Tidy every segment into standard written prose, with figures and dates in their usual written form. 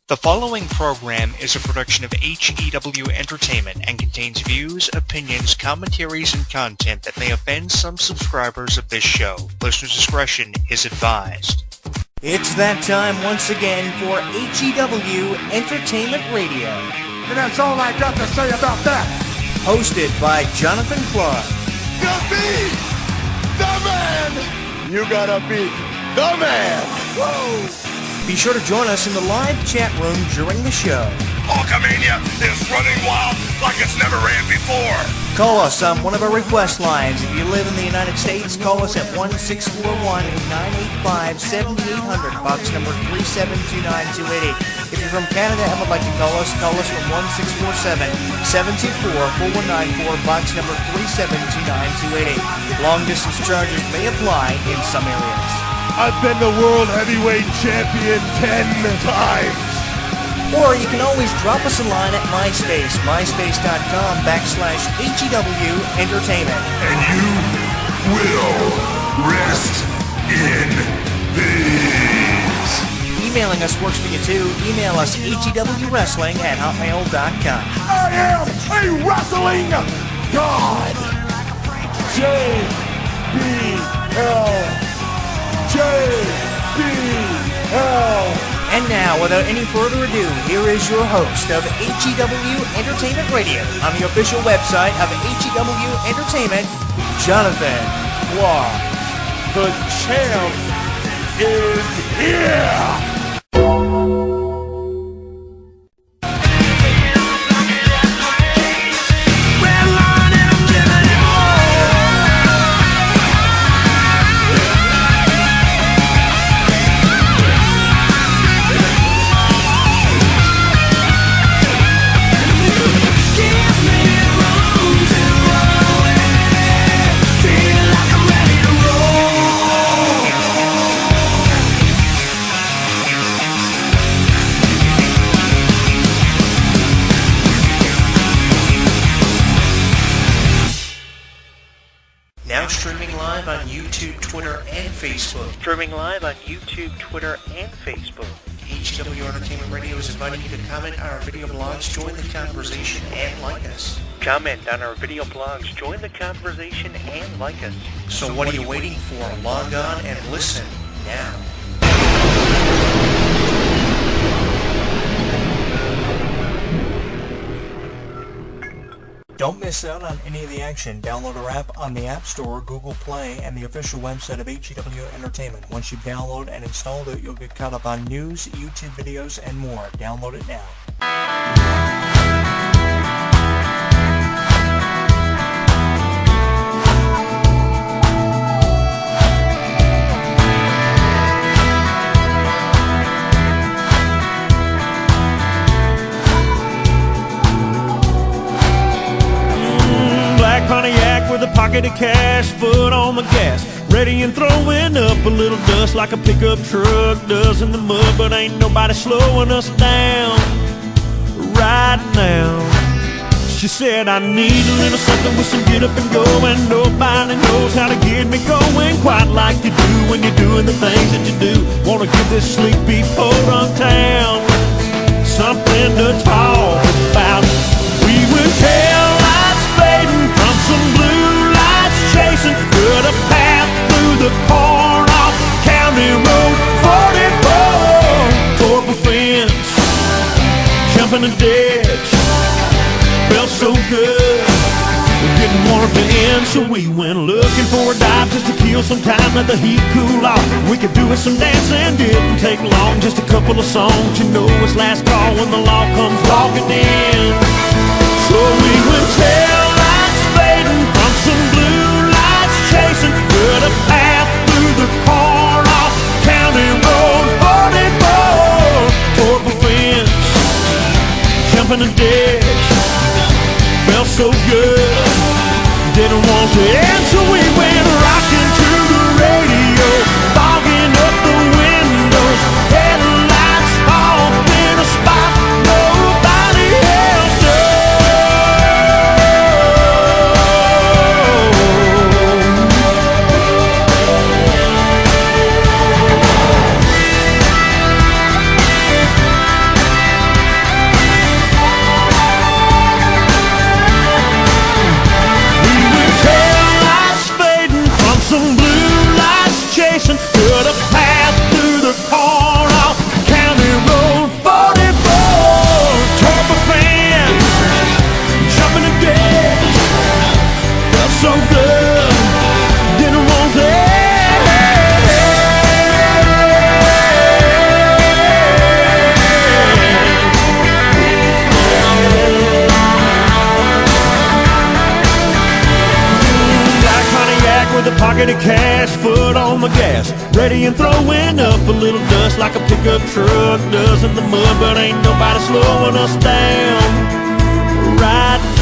The following program is a production of HEW Entertainment and contains views, opinions, commentaries, and content that may offend some subscribers of this show. Listener discretion is advised. It's that time once again for HEW Entertainment Radio. And that's all I got to say about that. Hosted by Jonathan Clarke. You beat the man! You gotta beat the man! Woo! Be sure to join us in the live chat room during the show. Hulkamania is running wild like it's never ran before. Call us on one of our request lines. If you live in the United States, call us at 1-641-985-7800, box number 3729288. If you're from Canada and would like to call us from 1-647-724-4194, box number 3729288. Long distance charges may apply in some areas. I've been the World Heavyweight Champion 10 times. Or you can always drop us a line at MySpace, myspace.com/HEW Entertainment. And you will rest in peace. Emailing us works for you too. Email us hewwrestling@hotmail.com. I am a wrestling god. JBL. And now, without any further ado, here is your host of HEW Entertainment Radio on the official website of HEW Entertainment, Jonathan Clarke. The champ is here! Streaming live on YouTube, Twitter, and Facebook. HEW Entertainment Radio is inviting you to comment on our video blogs, join the conversation, and like us. So what are you waiting for? Log on and listen now. Don't miss out on any of the action. Download our app on the App Store, Google Play, and the official website of HEW Entertainment. Once you download and install it, you'll get caught up on news, YouTube videos, and more. Download it now. Pontiac with a pocket of cash, foot on the gas, ready and throwing up a little dust like a pickup truck does in the mud, but ain't nobody slowing us down right now. She said, I need a little something with some get up and go, and nobody knows how to get me going quite like you do when you're doing the things that you do. Wanna give this sleepy podunk town something to talk about. We would tell fading from some blue lights chasing, cut a path through the corn off County Road 44. Tore up a fence, jumping a ditch, felt so good, we didn't want it to end, so we went looking for a dive just to kill some time, let the heat cool off. We could do with some dancing, didn't take long, just a couple of songs. You know it's last call when the law comes walking in. So we would tell lights fading from some blue lights chasing, cut a path through the corn off County Road 44. Tore up a fence, jumping a ditch, felt so good, didn't want to end, so we went rocking to the radio, fogging up the windows, headlights off in a spot nobody else does. plenty cash, foot on the gas, ready and throwing up a little dust like a pickup truck does in the mud, but ain't nobody slowing us down right now.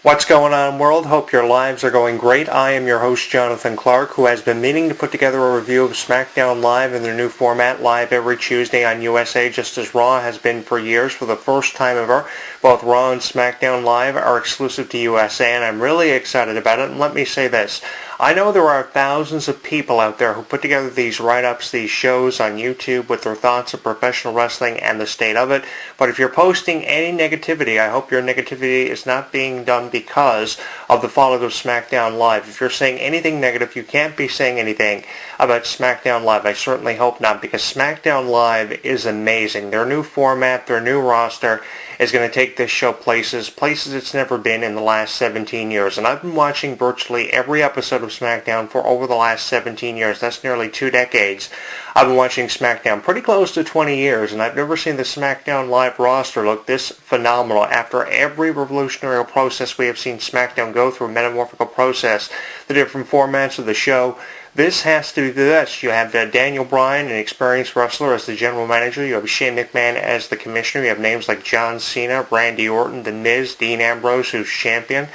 What's going on, world? Hope your lives are going great. I am your host, Jonathan Clarke, who has been meaning to put together a review of SmackDown Live in their new format, live every Tuesday on USA, just as Raw has been for years. For the first time ever, both Raw and SmackDown Live are exclusive to USA, and I'm really excited about it. And let me say this. I know there are thousands of people out there who put together these write-ups, these shows on YouTube with their thoughts of professional wrestling and the state of it. But if you're posting any negativity, I hope your negativity is not being done because of the fallout of SmackDown Live. If you're saying anything negative, you can't be saying anything about SmackDown Live. I certainly hope not, because SmackDown Live is amazing. Their new format, their new roster is going to take this show places it's never been in the last 17 years. And I've been watching virtually every episode of SmackDown for over the last 17 years. That's nearly 2 decades. I've been watching SmackDown pretty close to 20 years, and I've never seen the SmackDown Live roster look this phenomenal. After every revolutionary process we have seen SmackDown go through, metamorphical process, the different formats of the show, this has to be the best. You have Daniel Bryan, an experienced wrestler, as the general manager. You have Shane McMahon as the commissioner. You have names like John Cena, Randy Orton, The Miz, Dean Ambrose, who's champion,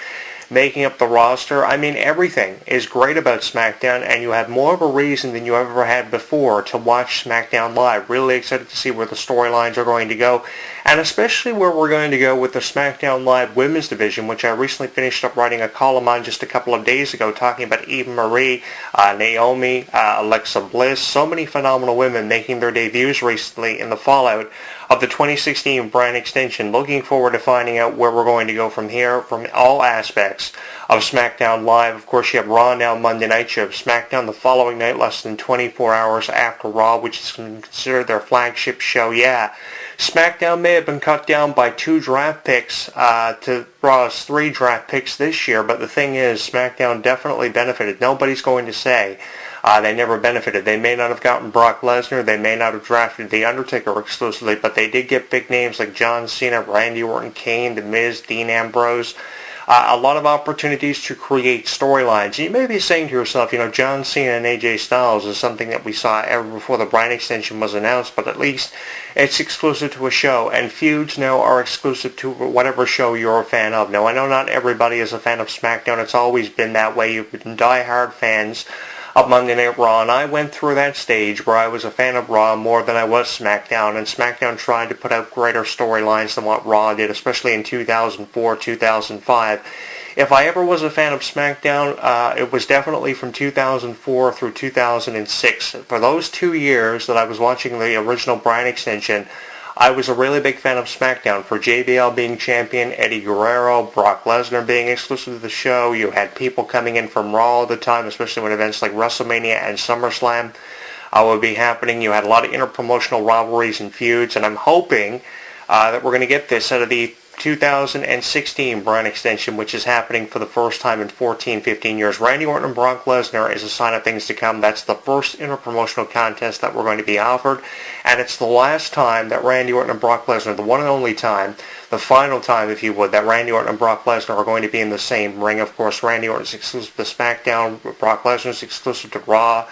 making up the roster. I mean, everything is great about SmackDown, and you have more of a reason than you ever had before to watch SmackDown Live. Really excited to see where the storylines are going to go, and especially where we're going to go with the SmackDown Live Women's Division, which I recently finished up writing a column on just a couple of days ago, talking about Eva Marie, Naomi, Alexa Bliss, so many phenomenal women making their debuts recently in the fallout of the 2016 brand extension. Looking forward to finding out where we're going to go from here, from all aspects of SmackDown Live. Of course, you have Raw now Monday night. You have SmackDown the following night, less than 24 hours after Raw, which is considered their flagship show. Yeah, SmackDown may have been cut down by 2 draft picks to Raw's 3 draft picks this year, but the thing is, SmackDown definitely benefited. Nobody's going to say they never benefited. They may not have gotten Brock Lesnar. They may not have drafted The Undertaker exclusively, but they did get big names like John Cena, Randy Orton, Kane, The Miz, Dean Ambrose. A lot of opportunities to create storylines. You may be saying to yourself, John Cena and AJ Styles is something that we saw ever before the brand extension was announced, but at least it's exclusive to a show, and feuds now are exclusive to whatever show you're a fan of. Now, I know not everybody is a fan of SmackDown. It's always been that way. You've been diehard fans of Monday Night Raw, and I went through that stage where I was a fan of Raw more than I was SmackDown, and SmackDown tried to put out greater storylines than what Raw did, especially in 2004, 2005. If I ever was a fan of SmackDown, it was definitely from 2004 through 2006. For those 2 years that I was watching the original brand extension, I was a really big fan of SmackDown. For JBL being champion, Eddie Guerrero, Brock Lesnar being exclusive to the show. You had people coming in from Raw all the time, especially when events like WrestleMania and SummerSlam would be happening. You had a lot of interpromotional rivalries and feuds, and I'm hoping that we're going to get this out of the 2016 brand extension, which is happening for the first time in 14, 15 years. Randy Orton and Brock Lesnar is a sign of things to come. That's the first interpromotional contest that we're going to be offered, and it's the last time that Randy Orton and Brock Lesnar, the one and only time, the final time, if you would, that Randy Orton and Brock Lesnar are going to be in the same ring. Of course, Randy Orton's exclusive to SmackDown, Brock Lesnar's exclusive to Raw.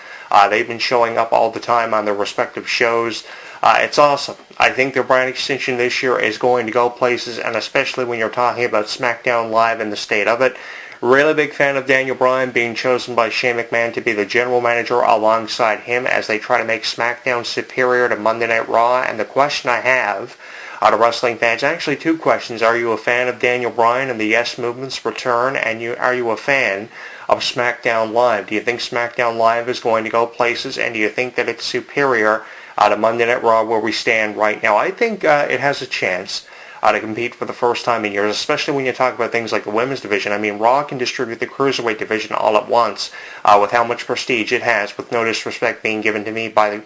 They've been showing up all the time on their respective shows. It's awesome. I think their brand extension this year is going to go places, and especially when you're talking about SmackDown Live and the state of it. Really big fan of Daniel Bryan being chosen by Shane McMahon to be the general manager alongside him as they try to make SmackDown superior to Monday Night Raw. And the question I have to wrestling fans, actually 2 questions. Are you a fan of Daniel Bryan and the Yes Movement's return? And are you a fan of SmackDown Live? Do you think SmackDown Live is going to go places? And do you think that it's superior to Monday Night Raw where we stand right now? I think it has a chance to compete for the first time in years, especially when you talk about things like the women's division. I mean, Raw can distribute the cruiserweight division all at once with how much prestige it has, with no disrespect being given to me by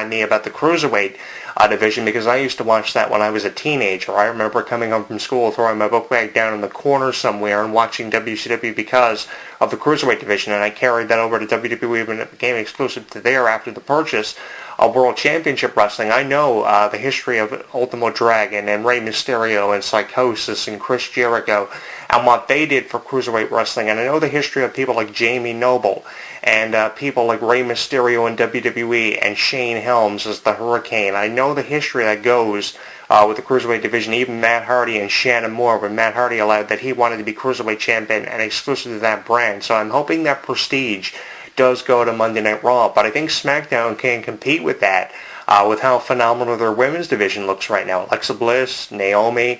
me about the cruiserweight division, because I used to watch that when I was a teenager. I remember coming home from school, throwing my book bag down in the corner somewhere and watching WCW because of the Cruiserweight division, and I carried that over to WWE when it became exclusive to there after the purchase of World Championship Wrestling. I know the history of Ultimo Dragon and Rey Mysterio and Psychosis and Chris Jericho and what they did for Cruiserweight Wrestling, and I know the history of people like Jamie Noble and people like Rey Mysterio in WWE and Shane Helms as the Hurricane. I know the history that goes with the Cruiserweight division, even Matt Hardy and Shannon Moore, when Matt Hardy allowed that he wanted to be Cruiserweight champion and exclusive to that brand. So I'm hoping that prestige does go to Monday Night Raw, but I think SmackDown can compete with that with how phenomenal their women's division looks right now. Alexa Bliss, Naomi,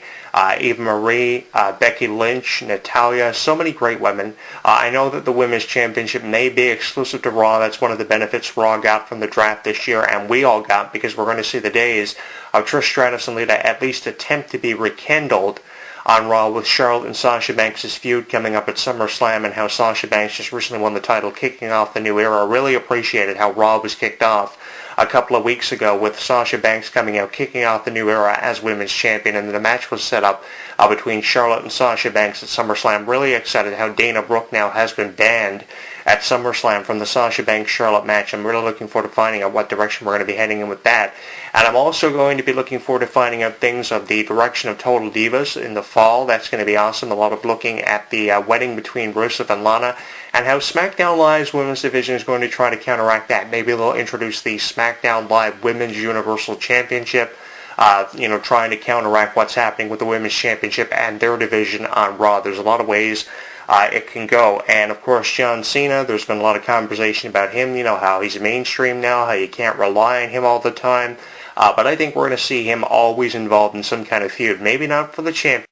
Eva Marie, Becky Lynch, Natalya, so many great women. I know that the Women's Championship may be exclusive to Raw. That's one of the benefits Raw got from the draft this year, and we all got, because we're going to see the days of Trish Stratus and Lita at least attempt to be rekindled on Raw, with Charlotte and Sasha Banks' feud coming up at SummerSlam, and how Sasha Banks just recently won the title, kicking off the new era. I really appreciated how Raw was kicked off a couple of weeks ago with Sasha Banks coming out, kicking off the new era as Women's Champion, and the match was set up between Charlotte and Sasha Banks at SummerSlam. Really excited how Dana Brooke now has been banned at SummerSlam from the Sasha Banks-Charlotte match. I'm really looking forward to finding out what direction we're going to be heading in with that. And I'm also going to be looking forward to finding out things of the direction of Total Divas in the fall. That's going to be awesome. A lot of looking at the wedding between Rusev and Lana, and how SmackDown Live's women's division is going to try to counteract that. Maybe they'll introduce the SmackDown Live Women's Universal Championship, trying to counteract what's happening with the Women's Championship and their division on Raw. There's a lot of ways it can go. And of course, John Cena, there's been a lot of conversation about him, how he's mainstream now, how you can't rely on him all the time. But I think we're going to see him always involved in some kind of feud. Maybe not for the championship.